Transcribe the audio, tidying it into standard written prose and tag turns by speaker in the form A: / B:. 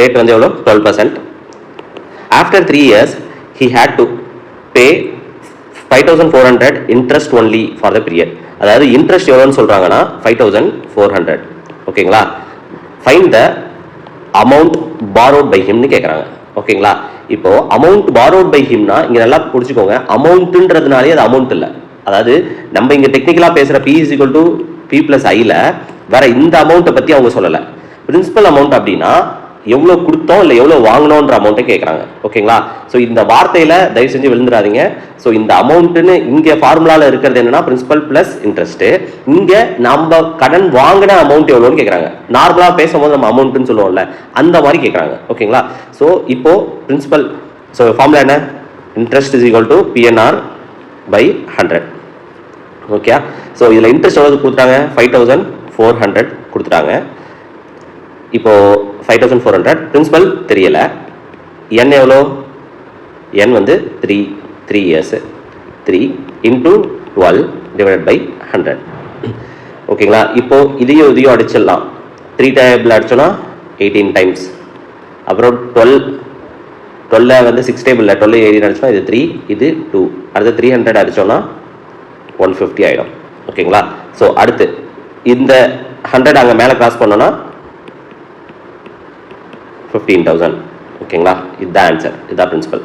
A: Rate வந்து எவ்வளோ 12%. After 3 years he had to pay 5400 interest only for the period. அதாவது interest எவ்வளோன்னு சொல்றாங்கன்னா 5400. ஓகேங்களா? Find the amount borrowed by himனு கேட்குறாங்க. ஓகேங்களா? இப்போ அமௌண்ட் borrowed by himனா இங்க நல்லா புரிஞ்சுக்கோங்க, அமௌண்ட்ன்றதுனாலே அது அமௌண்ட் இல்லை. அதாவது நம்ம இங்க டெக்னிக்கலா பேசுற P is equal to P plus I-ல வேற இந்த அமௌண்ட்டை பத்தி அவங்க சொல்லலை. பிரின்சிபல் அமௌண்ட் அப்படின்னா எவ்வளோ கொடுத்தோம் இல்லை எவ்வளோ வாங்கினோன்ற அமௌண்ட்டை கேட்குறாங்க. ஓகேங்களா? ஸோ இந்த வார்த்தையில் தயவு செஞ்சு விழுந்துடாதீங்க. ஸோ இந்த அமௌண்ட்டுன்னு இங்கே ஃபார்முலாவில் இருக்கிறது என்னன்னா பிரின்சிபல் ப்ளஸ் இன்ட்ரெஸ்ட்டு. இங்கே நம்ம கடன் வாங்கின அமௌண்ட் எவ்வளோன்னு கேட்குறாங்க. நார்மலாக பேசும்போது நம்ம அமௌண்ட்டுன்னு சொல்லுவோம்ல, அந்த மாதிரி கேட்குறாங்க. ஓகேங்களா? ஸோ இப்போ பிரின்சிபல், ஸோ ஃபார்முலா என்ன? Interest is equal to PNR by 100. Okay? So இதில் இன்ட்ரெஸ்ட் எவ்வளோ கொடுத்துட்டாங்க? 5400 கொடுத்துட்டாங்க. இப்போ 5400 பிரின்சிபல் தெரியல. n எவ்வளோ? n வந்து 3 years. 3 into 12 divided by 100. ஓகேங்களா? இப்போ இதையும் அடிச்சிடலாம். 3 டேபிள் அடிச்சோன்னா 18 times. அப்புறம் 12 வந்து 6 டேபிள் 12 18 அடிச்சோன்னா இது 3, இது 2. அடுத்து 300 அடிச்சோன்னா 150 ஆகிடும். ஓகேங்களா? ஸோ அடுத்து இந்த 100 அங்கே மேலே கிராஸ் பண்ணோன்னா 15,000. ஓகேங்களா? இதுதான் ஆன்சர், இதுதான் பிரின்சிபல்.